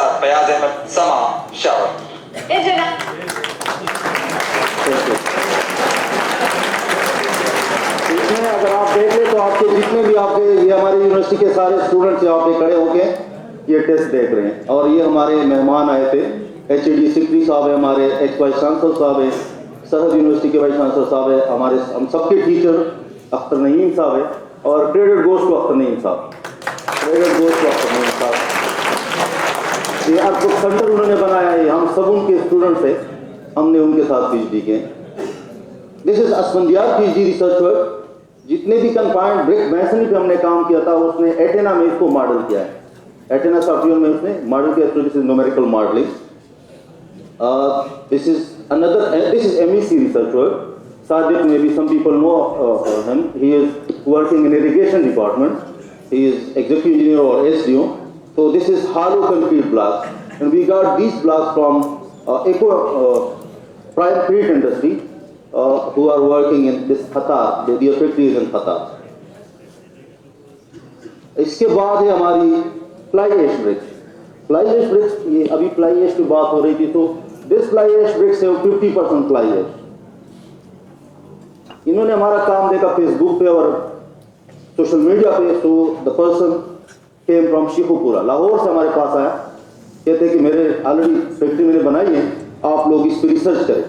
Ustad Fayaz Ahmed Sama Shower. इसमें अगर आप देख ले तो आपके जितने भी आपके ये हमारी यूनिवर्सिटी के सारे स्टूडेंट्स यहाँ पे खड़े होके ये टेस्ट देख रहे हैं और ये हमारे मेहमान आए थे HED सिकरी साहब है, हमारे एक्स वाइस चांसलर साहब है, सरहद यूनिवर्सिटी के वाइस चांसलर साहब है, हमारे हम सबके टीचर अख्तर नईम साहब है और credit goes to Akhtar Naeem साहब, credit goes to Akhtar Naeem साहब। ये अब जो सेंटर उन्होंने बनाया है हम सब उनके स्टूडेंट्स हैं, हमने उनके साथ PhD किए। This is Asfandyar PhD research work. जितने भी कन्फाइंड ब्रिक मैसनरी पे हमने काम किया था उसने एटेना में इसको मॉडल किया है, एटेना सॉफ्टवेयर में उसने मॉडल किया। This is numerical modelling. This is MEC research work. Sadiq, maybe some people know him. He is working in irrigation department. He is executive engineer or SDO. So this is hollow concrete blocks, and we got these blocks from prime crete industry who are working in this Qatar. Their factory is in Qatar. इसके बाद है हमारी fly ash bricks. Fly ash bricks, ये अभी fly ash की बात हो रही थी, तो दिस फ्लाई एश ब्रिक्स है 50% फ्लाई एश। इन्होंने हमारा काम देखा फेसबुक पे और सोशल मीडिया पे, तो the person came from Sheikhupura, Lahore से हमारे पास आया, कहते कि मेरे ऑलरेडी फैक्ट्री मैंने बनाई है, आप लोग इस पर रिसर्च करें।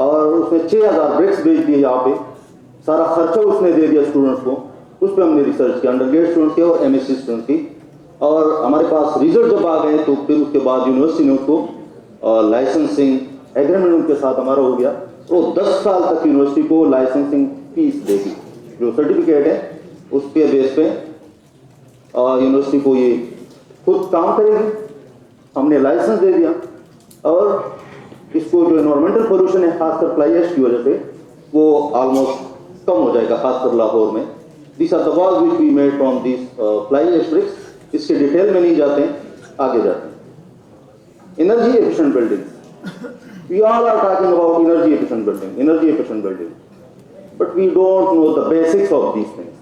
और उसने 6000 ब्रिक्स भेज दिए यहाँ पे, सारा खर्चा उसने दे दिया स्टूडेंट्स को, उस पर हमने रिसर्च किया, अंडरग्रेड स्टूडेंट्स की और MSc स्टूडेंट्स की। और हमारे पास रिजल्ट जब आ गए तो फिर उसके बाद यूनिवर्सिटी ने उसको लाइसेंसिंग एग्रीमेंट उनके साथ हमारा हो गया। वो 10 साल तक यूनिवर्सिटी को लाइसेंसिंग फीस देगी, जो सर्टिफिकेट है उसके बेस पे यूनिवर्सिटी को ये खुद काम करेगी। हमने लाइसेंस दे दिया और इसको जो एनवायरमेंटल पोल्यूशन है खासकर फ्लाई एश की वजह से वो ऑलमोस्ट कम हो जाएगा, खासकर लाहौर में। This are the walls which we made from this fly ash bricks. इसके डिटेल में नहीं जाते हैं, आगे जाते हैं। Energy efficient building, we all are talking about energy efficient building, but we don't know the basics of these things.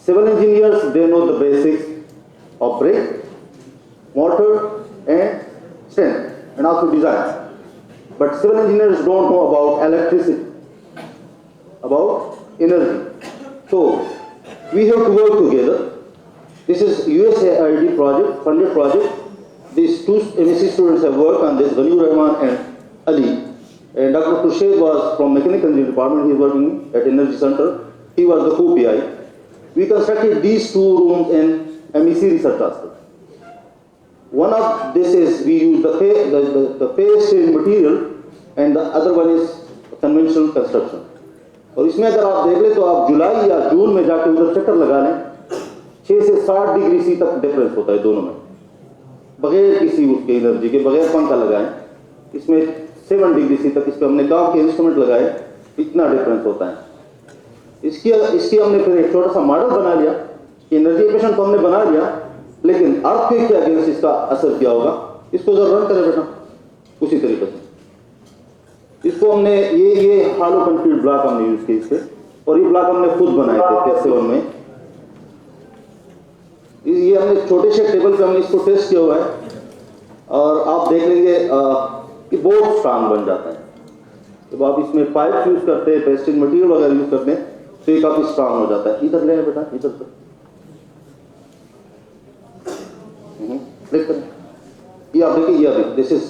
Civil engineers, they know the basics of brick, mortar and strength and also design, but civil engineers don't know about electricity, about energy. So we have to work together. This is USAID project, funded project. These two MSc students have worked on this, Ghaniyur Rahman and Ali. And Dr. Khurshid was from Mechanical Engineering Department. He is working at Energy Center. He was the co-PI. We constructed these two rooms in MEC research hostel. One of this is we use the paste material, and the other one is conventional construction. और इसमें अगर आप देख लें तो आप जुलाई या जून में जाके उधर चक्कर लगा लें, 6 से 60 डिग्री सी तक डिफरेंस होता है दोनों में, बगैर किसी उसके एनर्जी के, बगैर पंखा लगाए। इसमें 7 डिग्री सी तक, इस पर हमने गांव के इंस्ट्रूमेंट लगाए, इतना डिफरेंस होता है। इसकी हमने फिर एक छोटा सा मॉडल बना लिया। एनर्जी एफिशिएंट तो हमने बना लिया, लेकिन अर्थक्वेक के अगेंस्ट इसका असर क्या होगा, इसको जरा रन करें बेटा उसी तरीके से। इसको हमने ये हॉलो कंक्रीट ब्लॉक हमने यूज किए इसके, और ये ब्लॉक हमने खुद बनाए थे PS7 में। ये हमने छोटे से टेबल पे हमने इसको टेस्ट किया हुआ है, और आप देख लेंगे कि बहुत स्ट्रांग बन जाता है। जब आप इसमें पाइप यूज करते हैं, पेस्टिंग मटेरियल वगैरह यूज करते हैं, तो ये काफी स्ट्रांग हो जाता है। इधर ले बेटा, इधर से देख करें, ये आप देखिए, ये अभी दिस इज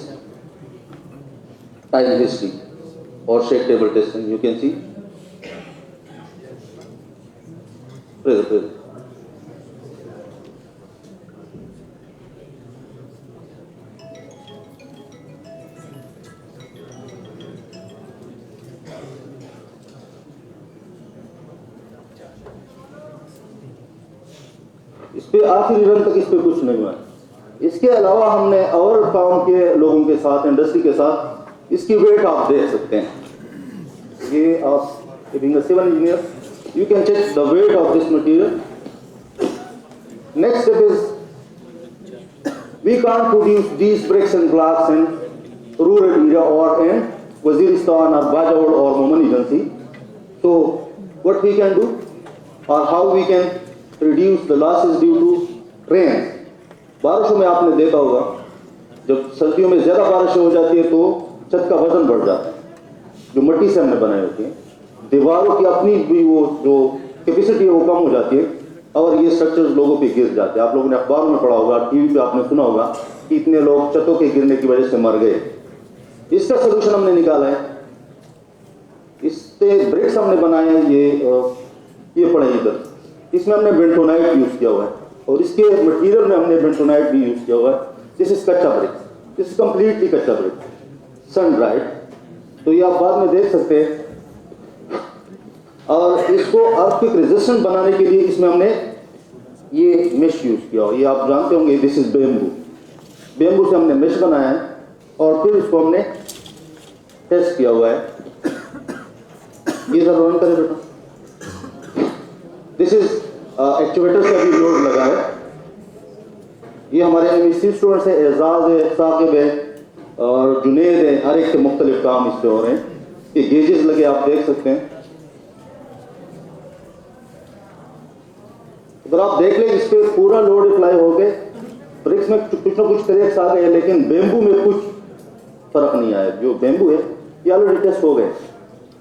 टाइम हिस्ट्री और shake table testing, you can see present. इस पे आखिरी रन तक इस पे कुछ नहीं हुआ। इसके अलावा हमने और काम के लोगों के साथ, इंडस्ट्री के साथ, इसकी वेट आप देख सकते हैं। ये आप being a civil engineer, you can check the weight of this material. Next step is we can't produce these bricks and blocks in rural area or in Waziristan or Bajaur or Moman agency. So what we can do, or how we can reduce the losses due to rain बारिशों में आपने देखा होगा, जब सर्दियों में ज़्यादा बारिशें हो जाती है तो छत का वजन बढ़ जाता है। जो मिट्टी से हमने बनाई होती है, दीवारों की अपनी भी वो जो कैपेसिटी है वो कम हो जाती है और ये स्ट्रक्चर्स लोगों पे गिर जाते हैं। आप लोगों ने अखबार में पढ़ा होगा, टीवी पे आपने सुना होगा कि इतने लोग छतों के गिरने की वजह से मर गए। इसका सोल्यूशन हमने निकाला है, इससे ब्रिक्स हमने बनाए हैं। ये पड़े इधर, इसमें हमने बेंटोनाइट यूज़ किया हुआ है और इसके मटेरियल में हमने बेंटोनाइट भी यूज़ किया हुआ है। दिस इज कच्चा ब्रिक, दिस इज कम्प्लीटली कच्चा ब्रिक, सन ड्राइड। तो ये आप बाद में देख सकते हैं। और इसको अर्थक्वेक रेजिस्टेंट बनाने के लिए इसमें हमने ये मेश यूज़ किया हुआ। ये आप जानते होंगे, दिस इज बेम्बू से हमने मेश बनाया है और फिर इसको हमने टेस्ट किया हुआ है। ये जरा रन करें बेटा। दिस इज एक्चुएटर का भी लोड लगा है। ये हमारे एमएससी स्टूडेंट्स हैं, एजाज है, साकिब है और जुनेद है। हर एक के मुख्तलिफ काम इस पे हो रहे हैं। ये गेजेस लगे आप देख सकते हैं। अगर आप देख लें, इस पे पूरा लोड अप्लाई हो गए। ब्रिक्स में कुछ ना कुछ क्रैक्स आ गए, लेकिन बेम्बू में कुछ फर्क नहीं आया। जो बेम्बू है ये ऑलरेडी टेस्ट हो गए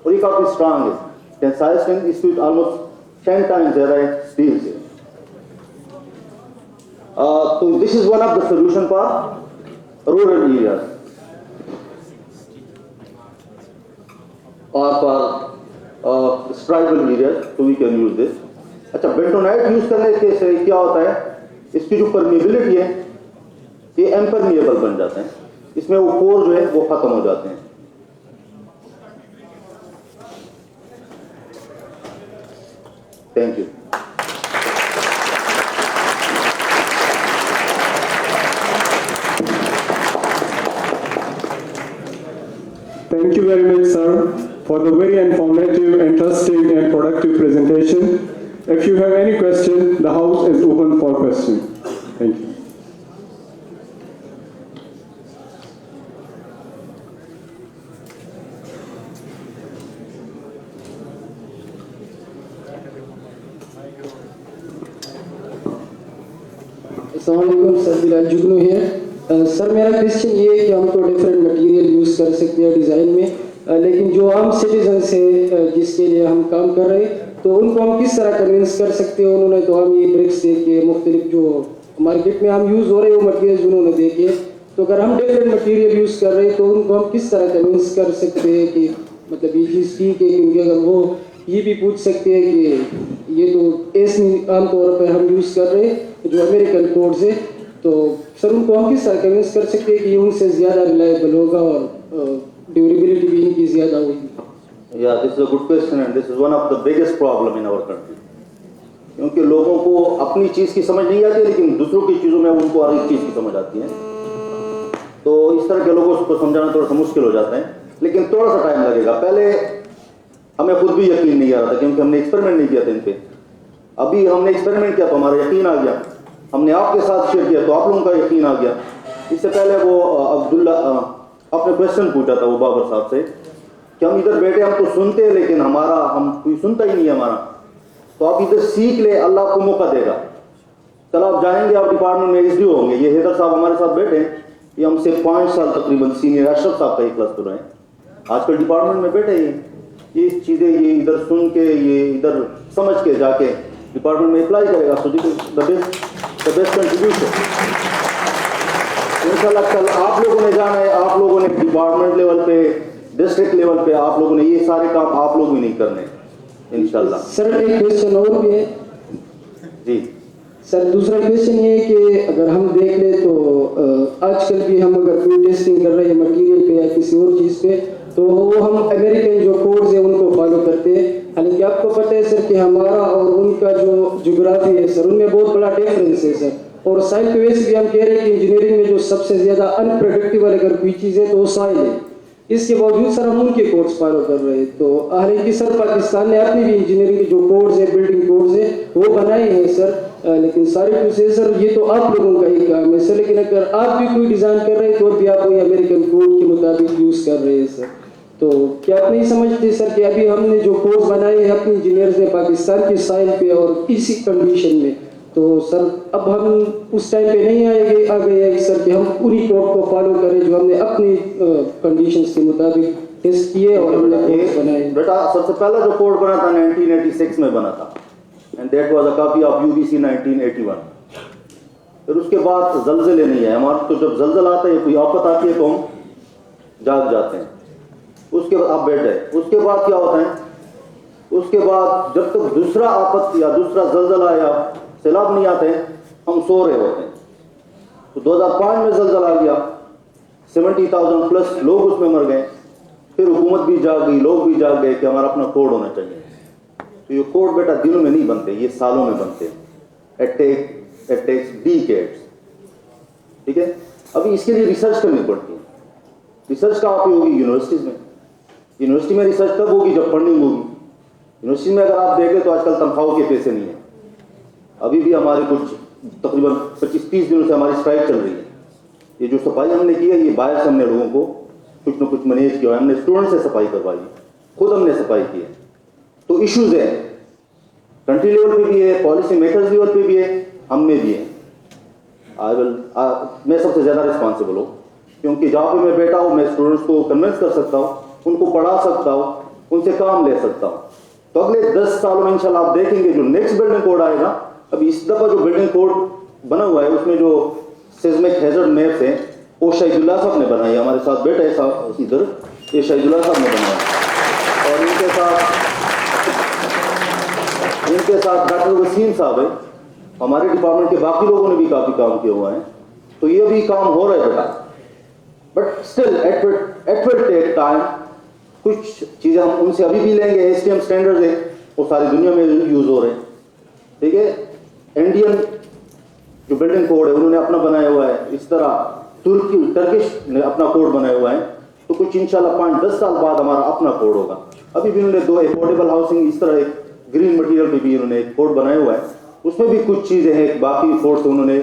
और ये काफी स्ट्रांग है। टेंसाइल स्ट्रेंथ इसकी ऑलमोस्ट 10 टाइम्स ज़्यादा है स्टील से। तो this is one of the solution for rural areas और फॉर ट्राइबल एरियाज, तो वी कैन यूज दिस। अच्छा, बेंटोनाइट यूज करने से क्या होता है, इसकी जो परमिएबिलिटी है ये इम्परमिएबल बन जाते हैं। इसमें वो पोर जो है वो खत्म हो जाते हैं। Thank you. Thank you very much, sir, for the very informative, interesting, and productive presentation. If you have any question, the house is open for question. Thank you. अस्सलामुअलैकुम सर, बिलाल जुगनू है। सर मेरा क्वेश्चन ये है कि हम तो different material use कर सकते हैं डिज़ाइन में, लेकिन जो आम सिटीजन्स है जिसके लिए हम काम कर रहे हैं, तो उनको हम किस तरह कन्विंस कर सकते हैं। उन्होंने तो हम ये ब्रिक्स देखे, मुख्तलिफ जो मार्केट में हम यूज़ हो रहे हैं वो मटेरियल उन्होंने देखे, तो अगर हम डिफरेंट मटेरियल यूज़ कर रहे हैं तो उनको हम किस तरह कन्विंस कर सकते हैं कि मतलब ये चीज़ ठीक है। क्योंकि अगर वो ये भी पूछ सकते हैं कि ये तो ऐसे आमतौर पर हम यूज़ कर रहे हैं जो अमेरिकन कोड्स है, तो सर उनको हम किस तरह कन्विंस कर सकते हैं कि ये उनसे ज़्यादा रिलायबल होगा और ड्यूरेबिलिटी भी इनकी ज़्यादा होगी। या this is a good question and this is one of the biggest problem in our country. क्योंकि लोगों को अपनी चीज़ की समझ नहीं आती, लेकिन दूसरों की चीज़ों में उनको हर एक चीज़ की समझ आती है। तो इस तरह के लोगों को समझाना थोड़ा सा मुश्किल हो जाता है, लेकिन थोड़ा सा टाइम लगेगा। पहले हमें खुद भी यकीन नहीं आ रहा था क्योंकि हमने एक्सपेरिमेंट नहीं किया था इन पे। अभी हमने एक्सपेरिमेंट किया तो हमारा यकीन आ गया, हमने आपके साथ शेयर किया तो आप लोगों का यकीन आ गया। इससे पहले वो अब्दुल्ला अपने क्वेश्चन पूछा था वो बाबर साहब से कि हम इधर बैठे हम तो सुनते हैं लेकिन हम कोई सुनता ही नहीं है हमारा। तो आप इधर सीख ले, अल्लाह आपको मौका देगा। कल आप जाएंगे, आप डिपार्टमेंट में एसडीओ होंगे। ये हैदर साहब हमारे साथ बैठे हैं, ये हमसे 5 साल तकरीबन सीनियर अशरफ साहब का ही क्लास कर रहे हैं, आजकल डिपार्टमेंट में बैठे हैं। ये चीज़ें ये इधर सुन के, ये इधर समझ के जाके डिपार्टमेंट में अप्लाई करेगा। So this is the best contribution. इंशाल्लाह कल आप लोगों ने जाना है, आप लोगों ने डिपार्टमेंट लेवल पे, डिस्ट्रिक्ट लेवल पे आप लोगों ने ये सारे काम आप लोग भी नहीं करने इंशाल्लाह। सर एक क्वेश्चन और भी है जी सर। दूसरा क्वेश्चन ये है कि अगर हम देख ले तो आजकल भी हम अगर कोई टेस्टिंग कर रहे हैं मटेरियल पे या किसी और चीज़ पे, तो वो हम अमेरिकन जो कोड्स है उनको फॉलो करते हैं। हालांकि आपको पता है सर कि हमारा और उनका जो ज्योग्राफी है सर, उनमें बहुत बड़ा डिफरेंस है सर। और साइल पे वैसे भी हम कह रहे हैं कि इंजीनियरिंग में जो सबसे ज़्यादा अनप्रेडिक्टेबल अगर कोई चीज़ है तो वो साइल है। इसके बावजूद सर हम उनके कोड्स फॉलो कर रहे हैं। तो हालांकि सर पाकिस्तान ने अपनी भी इंजीनियरिंग के जो कोड्स है, बिल्डिंग कोड्स है, वो बनाए हैं सर, लेकिन सारे कुछ है सर ये तो आप लोगों का ही काम है सर। लेकिन अगर आप भी कोई डिज़ाइन कर रहे हैं तो भी आप वही अमेरिकन कोड के मुताबिक यूज़ कर रहे हैं सर। तो क्या आप नहीं समझते सर कि अभी हमने जो कोड्स बनाए हैं अपने इंजीनियर्स ने पाकिस्तान की साइल पे और इसी कंडीशन में, तो तो सर अब हम उस टाइम पे नहीं आ गए हैं सर कि हम पूरी कोड को फॉलो करें जो हमने अपनी कंडीशंस के मुताबिक टेस्ट किए और हमने कोड बनाए। बेटा सबसे पहला जो कोड बना था 1986 में बना था, and that was a copy of UBC 1981। फिर उसके बाद जलजले नहीं है हमारा, तो जब जलजला आता है कोई आफत आती है तो हम जाग जाते हैं, उसके बाद आप बैठ जाए। उसके बाद क्या होता है, उसके बाद जब तक दूसरा आफत या दूसरा जलजला या सैलाब नहीं आते हैं हम सो रहे होते हैं। तो 2005 में जलजला आ गया, 70,000 प्लस लोग उसमें मर गए। फिर हुकूमत भी जाग गई, लोग भी जाग गए कि हमारा अपना कोड होना चाहिए। तो ये कोड बेटा दिनों में नहीं बनते, ये सालों में बनते हैं। It takes decades, ठीक है। अभी इसके लिए रिसर्च करनी पड़ती है। रिसर्च कहाँ पे होगी? यूनिवर्सिटीज में। यूनिवर्सिटी में रिसर्च तब होगी जब फंडिंग होगी। यूनिवर्सिटी में अगर आप देखें तो आजकल तनख्वाहों के पैसे नहीं है। अभी भी हमारे कुछ तकरीबन 25-30 दिनों से हमारी स्ट्राइक चल रही है। ये जो सफाई हमने की है ये बाहर से हमने लोगों को कुछ न कुछ मैनेज किया है। हमने स्टूडेंट से सफाई करवाई है, खुद हमने सफाई की है। तो इश्यूज है, कंट्री लेवल पे भी है, पॉलिसी मेकर्स लेवल पे भी है, हम में भी है। मैं सबसे ज़्यादा रिस्पॉन्सिबल हूँ, क्योंकि जहाँ पे मैं बैठा हूँ मैं स्टूडेंट्स को कन्विंस कर सकता हूँ, उनको पढ़ा सकता हूँ, उनसे काम ले सकता हूँ। तो अगले 10 सालों में इंशाल्लाह आप देखेंगे जो नेक्स्ट बिल्डिंग कोड आएगा, अभी इस दफ़ा जो बिल्डिंग कोड बना हुआ है उसमें जो सिस्मिक हैजर्ड मैप्स हैं वो शहीदुल्लाह साहब ने बनाई है। हमारे साथ बैठे हैं इधर, ये शहीदुल्लाह साहब ने बनाया। और इनके साथ डॉक्टर वसीम साहब है, हमारे डिपार्टमेंट के बाकी लोगों ने भी काफ़ी काम किया हुआ है। तो ये भी काम हो रहा है बेटा, but still it will take time. कुछ चीज़ें हम उनसे अभी भी लेंगे। STM स्टैंडर्ड्स है वो सारी दुनिया में यूज़ हो रहे हैं, ठीक है। इंडियन जो बिल्डिंग कोड है उन्होंने अपना बनाया हुआ है, इस तरह टर्किश ने अपना कोड बनाया हुआ है। तो कुछ इंशाल्लाह 5-10 साल बाद हमारा अपना कोड होगा। अभी भी उन्होंने 2 अफोर्डेबल हाउसिंग, इस तरह एक ग्रीन मटीरियल पे भी उन्होंने एक कोड बनाया हुआ है, उसमें भी कुछ चीज़ें हैं। बाकी फोर्स से उन्होंने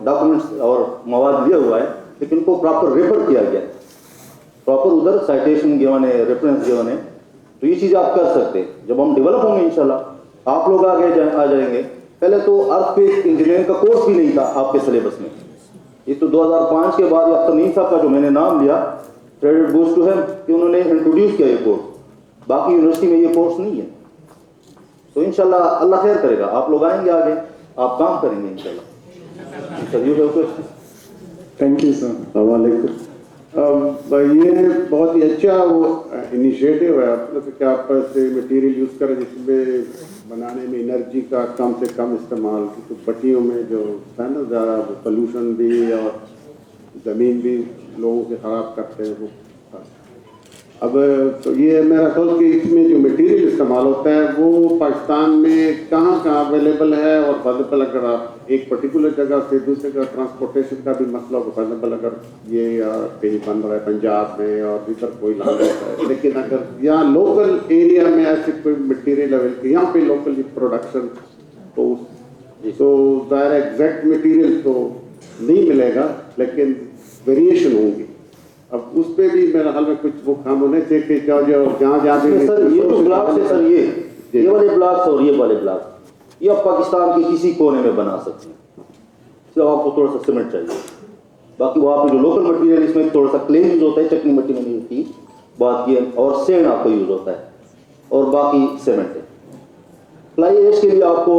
डॉक्यूमेंट्स और मवाद लिया हुआ है, लेकिन उनको प्रॉपर रेफर किया गया, प्रॉपर उधर साइटेशन गिवन है, रेफरेंस गिवन है। तो ये चीज़ आप कर सकते हैं। जब हम डेवलप होंगे इंशाल्लाह आप लोग आगे आ जाएंगे। पहले तो अर्थक्वेक इंजीनियरिंग का कोर्स भी नहीं था आपके सिलेबस में। ये तो 2005 के बाद या तमीम साहब का जो मैंने नाम लिया, क्रेडिट गोज टू हिम कि उन्होंने इंट्रोड्यूस किया ये कोर्स। बाकी यूनिवर्सिटी में ये कोर्स नहीं है। तो इंशाल्लाह अल्लाह खैर करेगा, आप लोग आएंगे आगे, आप काम करेंगे इंशाल्लाह। Thank you sir. ये बहुत ही अच्छा वो इनिशिएटिव है आपका कि आप से मटेरियल यूज़ करें जिसमें बनाने में एनर्जी का कम से कम इस्तेमाल। तो पट्टियों में जो है ना ज़्यादा पोल्यूशन भी और ज़मीन भी लोगों के ख़राब करते हैं वो। अब तो ये मेरा ख्याल कि इसमें जो मटेरियल इस्तेमाल होता है वो पाकिस्तान में कहाँ कहाँ अवेलेबल है, और फॉर अगर आप एक पर्टिकुलर जगह से दूसरी जगह ट्रांसपोर्टेशन का भी मसला हो, फॉर अगर ये कहीं बन रहा है पंजाब में और इधर कोई लाना होता है, लेकिन अगर यहाँ लोकल एरिया में ऐसे कोई मटेरियल अवेलेबल, यहाँ पे लोकल प्रोडक्शन तो ज़ाहिर एग्जैक्ट मटेरियल तो नहीं मिलेगा, लेकिन वेरिएशन होंगी। अब उस पे भी मेरा हाल में कुछ वो काम होने चाहिए कि जहाँ भी सर ये तो ब्लॉक से सर ये वाले ब्लॉक्स और ये वाले ब्लॉक ये आप पाकिस्तान के किसी कोने में बना सकते हैं। सिर्फ आपको थोड़ा सा सीमेंट चाहिए, बाकी वहाँ पे जो लोकल मटेरियल इसमें थोड़ा सा क्ले यूज होता है, चटनी मट्टी में नहीं होती बात ये, और सैंड आपको यूज होता है, और बाकी सीमेंट है। फ्लाई ऐश के लिए आपको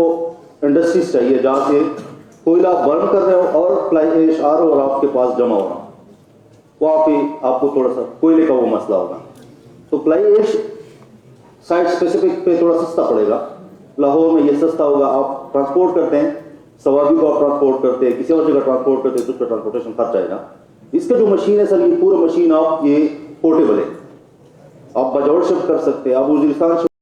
इंडस्ट्रीज चाहिए जहाँ से कोयला बर्न कर रहे हो और फ्लाई ऐश आ रहा हो और आपके पास जमा हो रहा हो, वहाँ पे आपको थोड़ा सा कोयले का वो मसला होगा। तो फ्लाई ऐश साइट स्पेसिफिक पे थोड़ा सस्ता पड़ेगा, लाहौर में ये सस्ता होगा। आप ट्रांसपोर्ट करते हैं, सवाबी को आप ट्रांसपोर्ट करते हैं, किसी और जगह ट्रांसपोर्ट करते हैं तो उसका ट्रांसपोर्टेशन खर्च आएगा। इसका जो मशीन है सर ये पूरा मशीन आप ये पोर्टेबल है, आप बजौर शिफ्ट कर सकते हैं, आप उज्बेकिस्तान